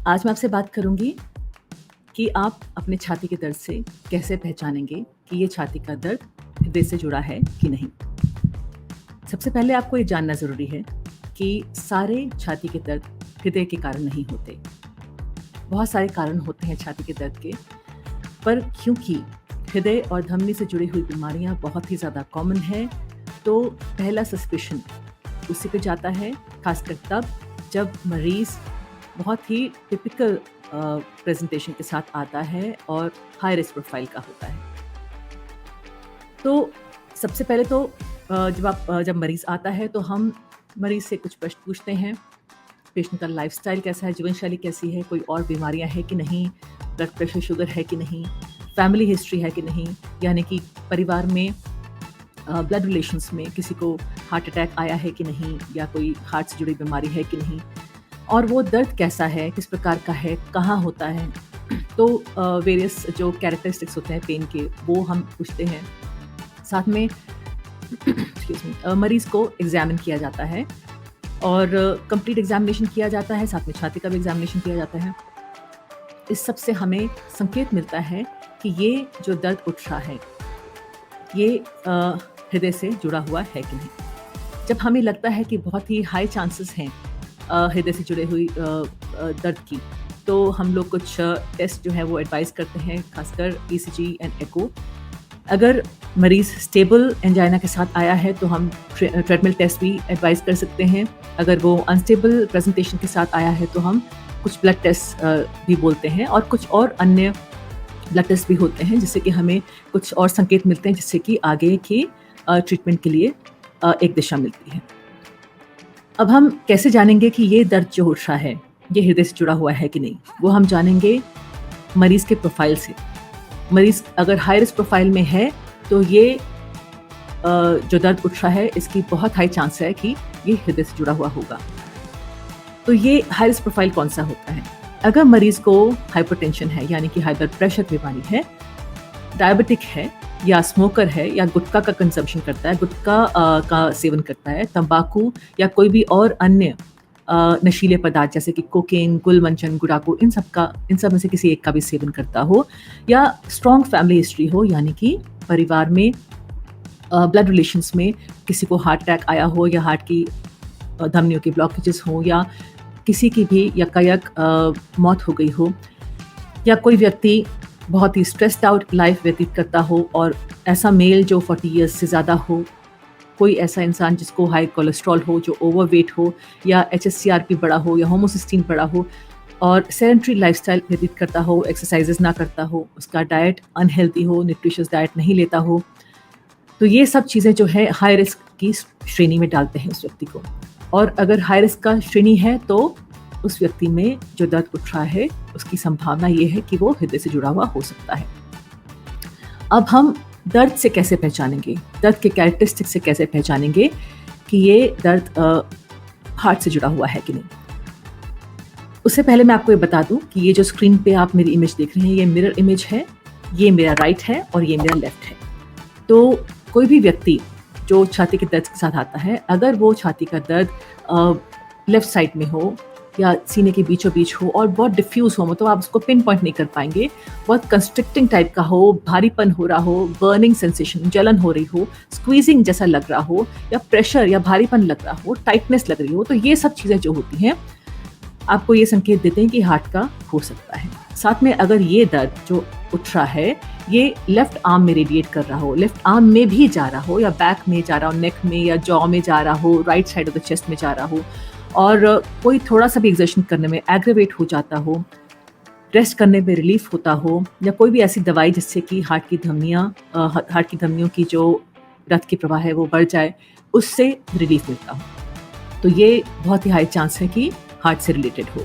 आज मैं आपसे बात करूँगी कि आप अपने छाती के दर्द से कैसे पहचानेंगे कि ये छाती का दर्द हृदय से जुड़ा है कि नहीं। सबसे पहले आपको ये जानना ज़रूरी है कि सारे छाती के दर्द हृदय के कारण नहीं होते। बहुत सारे कारण होते हैं छाती के दर्द के, पर क्योंकि हृदय और धमनी से जुड़ी हुई बीमारियाँ बहुत ही ज़्यादा कॉमन है, तो पहला सस्पिशन उसी पे जाता है, खासकर तब जब मरीज़ बहुत ही टिपिकल प्रेजेंटेशन के साथ आता है और हाई रिस्क प्रोफाइल का होता है। तो सबसे पहले तो जब मरीज़ आता है तो हम मरीज़ से कुछ प्रश्न पूछते हैं। पेशेंट का लाइफस्टाइल कैसा है, जीवन शैली कैसी है, कोई और बीमारियां हैं कि नहीं, ब्लड प्रेशर शुगर है कि नहीं, फैमिली हिस्ट्री है कि नहीं, यानी कि परिवार में ब्लड रिलेशंस में किसी को हार्ट अटैक आया है कि नहीं, या कोई हार्ट से जुड़ी बीमारी है कि नहीं, और वो दर्द कैसा है, किस प्रकार का है, कहाँ होता है। तो वेरियस जो कैरेक्टरिस्टिक्स होते हैं पेन के, वो हम पूछते हैं। साथ में मरीज़ को एग्जामिन किया जाता है और कंप्लीट एग्जामिनेशन किया जाता है, साथ में छाती का भी एग्जामिनेशन किया जाता है। इस सब से हमें संकेत मिलता है कि ये जो दर्द उठ रहा है ये हृदय से जुड़ा हुआ है कि नहीं। जब हमें लगता है कि बहुत ही हाई चांसेस हैं हृदय से जुड़े हुई दर्द की, तो हम लोग कुछ टेस्ट जो है वो एडवाइस करते हैं, खासकर ECG एंड एको। अगर मरीज़ स्टेबल एंजाइना के साथ आया है तो हम ट्रेडमिल टेस्ट भी एडवाइस कर सकते हैं। अगर वो अनस्टेबल प्रेजेंटेशन के साथ आया है तो हम कुछ ब्लड टेस्ट भी बोलते हैं, और कुछ और अन्य ब्लड टेस्ट भी होते हैं जिससे कि हमें कुछ और संकेत मिलते हैं, जिससे कि आगे की ट्रीटमेंट के लिए एक दिशा मिलती है। अब हम कैसे जानेंगे कि ये दर्द जो उठ रहा है ये हृदय से जुड़ा हुआ है कि नहीं? वो हम जानेंगे मरीज़ के प्रोफाइल से। मरीज़ अगर हाई रिस्क प्रोफाइल में है तो ये जो दर्द उठ रहा है इसकी बहुत हाई चांस है कि ये हृदय से जुड़ा हुआ होगा। तो ये हाई रिस्क प्रोफाइल कौन सा होता है? अगर मरीज़ को हाइपरटेंशन है, यानी कि हाई ब्लड प्रेशर बीमारी है, डायबिटिक है, या स्मोकर है, या गुटखा का कंजम्पशन करता है, गुटखा का सेवन करता है, तंबाकू या कोई भी और अन्य नशीले पदार्थ जैसे कि कोकेन, गुलमंचन, गुड़ाकू, इन सब में से किसी एक का भी सेवन करता हो, या स्ट्रॉन्ग फैमिली हिस्ट्री हो, यानी कि परिवार में ब्लड रिलेशंस में किसी को हार्ट अटैक आया हो, या हार्ट की धमनियों की ब्लॉकेजेस हो, या किसी की भी यकायक मौत हो गई हो, या कोई व्यक्ति बहुत ही स्ट्रेस्ड आउट लाइफ व्यतीत करता हो, और ऐसा मेल जो 40 ईयर्स से ज़्यादा हो, कोई ऐसा इंसान जिसको हाई कोलेस्ट्रॉल हो, जो ओवरवेट हो, या HSCRP बड़ा हो, या होमोसिस्टीन बड़ा हो, और सेडेंटरी लाइफस्टाइल व्यतीत करता हो, एक्सरसाइजेस ना करता हो, उसका डाइट अनहेल्दी हो, न्यूट्रिशियस डाइट नहीं लेता हो, तो ये सब चीज़ें जो है हाई रिस्क की श्रेणी में डालते हैं उस व्यक्ति को। और अगर हाई रिस्क का श्रेणी है तो उस व्यक्ति में जो दर्द उठ रहा है उसकी संभावना ये है कि वो हृदय से जुड़ा हुआ हो सकता है। अब हम दर्द से कैसे पहचानेंगे, दर्द के कैरेक्टरिस्टिक्स से कैसे पहचानेंगे कि ये दर्द हार्ट से जुड़ा हुआ है कि नहीं? उससे पहले मैं आपको ये बता दूं कि ये जो स्क्रीन पे आप मेरी इमेज देख रहे हैं ये मिरर इमेज है, ये मेरा राइट है और ये मेरा लेफ्ट है। तो कोई भी व्यक्ति जो छाती के दर्द के साथ आता है, अगर वो छाती का दर्द लेफ्ट साइड में हो या सीने के बीचों बीच हो और बहुत डिफ्यूज हो, मतलब आप उसको पिन पॉइंट नहीं कर पाएंगे, बहुत कंस्ट्रिक्टिंग टाइप का हो, भारीपन हो रहा हो, बर्निंग सेंसेशन, जलन हो रही हो, स्क्वीजिंग जैसा लग रहा हो, या प्रेशर या भारीपन लग रहा हो, टाइटनेस लग रही हो, तो ये सब चीज़ें जो होती हैं आपको ये संकेत देते हैं कि हार्ट का हो सकता है। साथ में अगर ये दर्द जो उठ रहा है ये लेफ्ट आर्म में रेडिएट कर रहा हो, लेफ्ट आर्म में भी जा रहा हो, या बैक में जा रहा हो, नेक में या जॉ में जा रहा हो, right side of the chest में जा रहा हो, और कोई थोड़ा सा भी एक्सर्शन करने में एग्रेवेट हो जाता हो, रेस्ट करने में रिलीफ होता हो, या कोई भी ऐसी दवाई जिससे कि हार्ट की धमनियों की जो रक्त की प्रवाह है वो बढ़ जाए, उससे रिलीफ मिलता हो, तो ये बहुत ही हाई चांस है कि हार्ट से रिलेटेड हो।